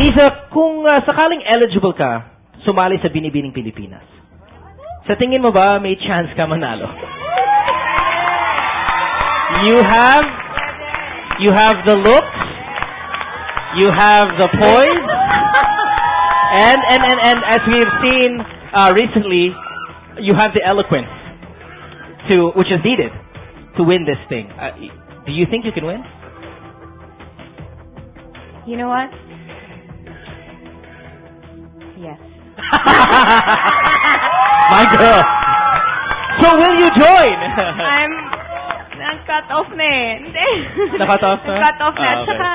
Isa, kung sakaling eligible ka, sumali sa Binibining Pilipinas, sa tingin mo ba may chance ka manalo? You have the looks, you have the poise, and as we've seen recently, you have the eloquence which is needed to win this thing. Do you think you can win? You know what? Yes. My girl. So will you join? Nag-cut off na eh. Hindi. Na-cut off na? Nag-cut off na. Okay. Tsaka,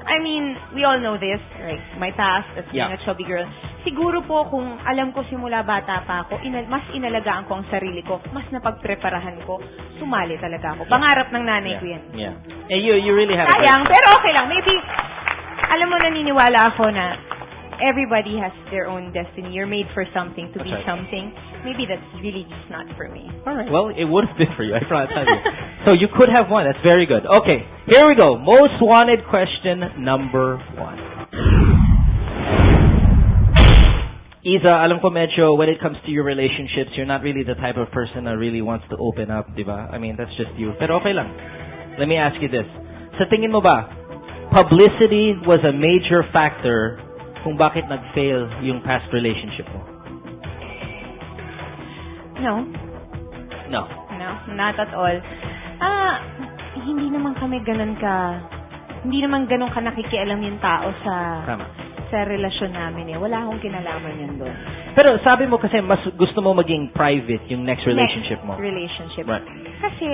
I mean, we all know this, right? My past as being a chubby girl. Siguro po kung alam ko simula bata pa ako, mas inalagaan ko ang sarili ko, mas napagpreparahan ko, sumali talaga ako. Pangarap ng nanay ko yan. Yeah. And you really have sayang, pero okay lang. Maybe, alam mo, naniniwala ako na everybody has their own destiny. You're made for something, to be something. Maybe that's really just not for me. All right. Well, it would have been for you, I promise you. So you could have won. That's very good. Okay, here we go. Most wanted question number 1. Iza, alam ko medyo when it comes to your relationships, you're not really the type of person that really wants to open up, di ba? I mean, that's just you. Pero okay lang. Let me ask you this. Sa tingin mo ba, publicity was a major factor kung bakit nag-fail yung past relationship mo? No. No. No, not at all. Hindi naman ganun ka nakikialam yung tao sa relasyon namin eh. Wala akong kinalaman yan doon. Pero sabi mo kasi mas gusto mo maging private yung next relationship mo. Relationship. Right. Kasi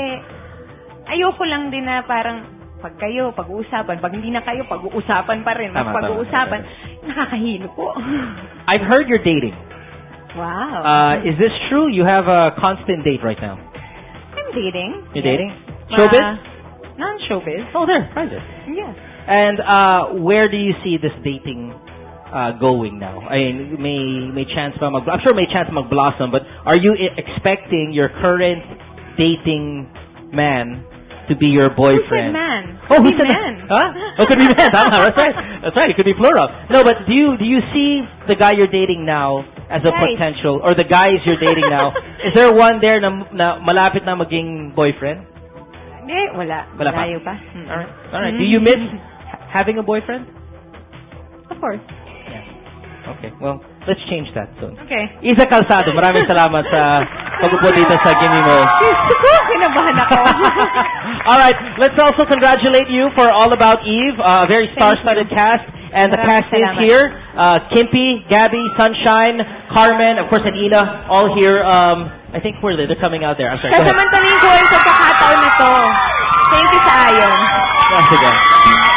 ayoko lang din na parang pag kayo, pag-uusapan. Pag hindi na kayo, pag-uusapan pa rin. Mas pag-uusapan, nakakahilo po. I've heard you're dating. Wow. Is this true? You have a constant date right now. I'm dating. You're dating? Showbiz? Non-showbiz. Oh, there. Private. Yes. And where do you see this dating going now? I mean, may chance pa I'm sure may chance mag-blossom, but are you expecting your current dating man to be your boyfriend? Who said man? Who said man? Huh? Oh, could be man. That's right. That's right. It could be plural. No, but do you see the guy you're dating now as a potential, or the guys you're dating now? Is there one there na malapit na maging boyfriend? Hindi, wala. Malayo pa. All right. Do you miss having a boyfriend? Of course. Yeah. Okay. Well, let's change that soon. Okay. Iza Calzado, maraming salamat sa pag-upo dito sa Gimme Mo. Kinabahan ako. All right. Let's also congratulate you for All About Eve, a very star-studded cast. And the cast is here. Kimpy, Gabby, Sunshine, Carmen, of course, and Ina, all here. I think they're coming out there. I'm sorry. Sasamantalin ko yung pagkakataon na to. Thank you sa Ayon. Once again.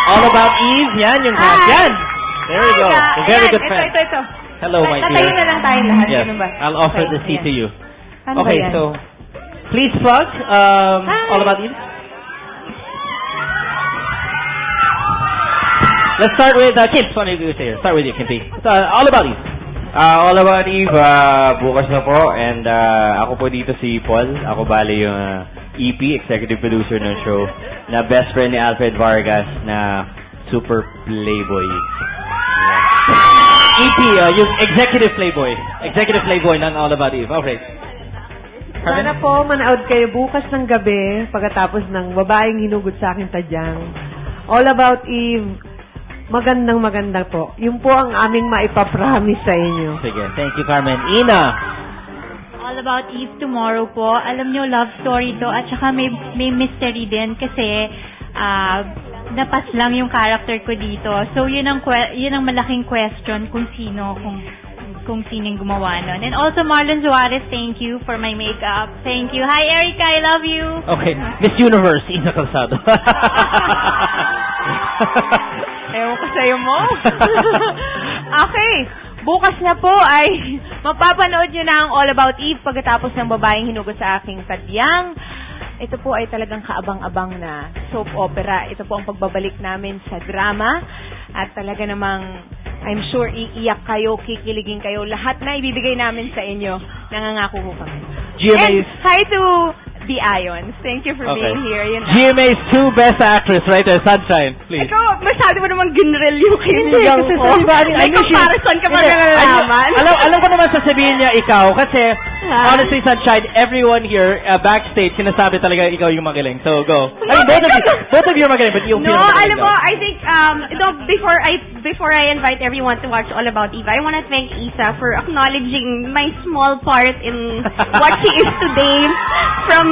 All About Eve, yan yung cast. Yan! There we go. A very good friend. Ito. Hello, my dear. Tatayo na lang tayo lahat. Yes. Ganun ba? I'll offer the seat to you. Ano okay, so please plug All About Eve. Let's start with Kim. What do you say here? Start with you, Kimpy. All About Eve. All About Eve, bukas na po. And ako po dito si Paul. Ako bali yung EP, executive producer ng show, na best friend ni Alfred Vargas na super playboy. EP, yung executive playboy. Executive playboy ng All About Eve. Okay. Sana po manood kayo bukas ng gabi pagkatapos ng babaeng hinugot sa aking tadyang. All About Eve, magandang po. Yun po ang aming maipapromise sa inyo. Sige. Thank you, Carmen. Ina. All About Eve tomorrow po. Alam nyo, love story to. At saka may mystery din kasi napas lang yung character ko dito. So, yun ang malaking question kung sino yung gumawa nun. And also, Marlon Juarez, thank you for my makeup. Thank you. Hi, Erica. I love you. Okay. Miss Universe, Ina Calzado. Ewan ko sa'yo mo. Okay. Bukas na po ay mapapanood nyo na ang All About Eve pagkatapos ng babaeng hinugot sa aking tadyang. Ito po ay talagang kaabang-abang na soap opera. Ito po ang pagbabalik namin sa drama. At talaga namang, I'm sure, iiyak kayo, kikiligin kayo. Lahat na ibibigay namin sa inyo. Nangangako po kami. GMA's. And hi to the Ions. Thank you for Okay. being here. Yun lang. GMA's two best actress right there. Sunshine, please. Ikaw, masyado mo namang ginrel yung Hindi, kaibigan kasi ko. sa iba, May comparison ka pa Hindi, nalalaman. alam ko naman sasabihin niya ikaw kasi Ha? honestly, Sunshine, everyone here backstage sinasabi talaga ikaw yung magaling. So go. I mean, both of you are magaling, but yung No, alam mo, ka. I think, before I invite everyone to watch All About Eve, I want to thank Isa for acknowledging my small part in what she is today, from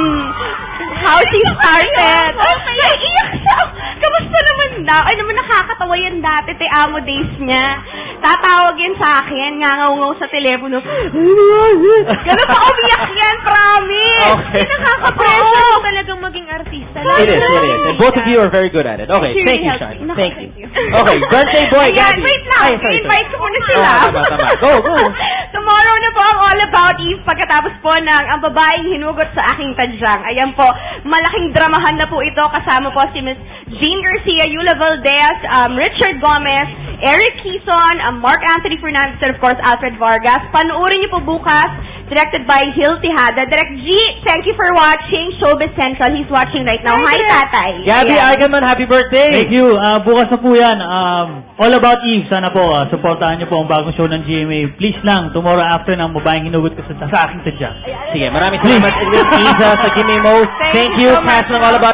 how she started. Naiiyak siya. Kamusta naman daw? Ay naman, nakakatawa yan dati, te amo days niya. Tatawag yan sa akin, ngangaw-ngaw sa telepono. Ganun pa umiyak yan, promise. Okay. Nakaka-pressure mo talagang maging artista. It is. And both of you are very good at it. Okay, She thank really you, helped Shine. me. Thank you. Okay, birthday boy, Ayan, Gabby. wait lang. Ay, sorry. I-invite ko muna sila. Tama. Go. Tomorrow na po ang All About Eve pagkatapos po ng Ang Babaeng Hinugot sa Aking Tadyang. Ayan po, malaking dramahan na po ito. Kasama po si Miss Jean Garcia, Yula Valdez, Richard Gomez, Eric Quezon, Mark Anthony Fernandez, and of course, Alfred Vargas. Panoorin niyo po bukas, directed by Gil Tejada. Direct G, thank you for watching Showbiz Central. He's watching right now. Hi, Tatay. Gabby Ayan. Eigenman, happy birthday. Thank you. Bukas na po yan. All About Eve. Sana po, supportahan niyo po ang bagong show ng GMA. Please lang, tomorrow after ng Babaeng Hinugot ko sa aking tadya. Sige, maraming salamat. Isa sa Jimmy Mo. Thank you, so much. cast ng All About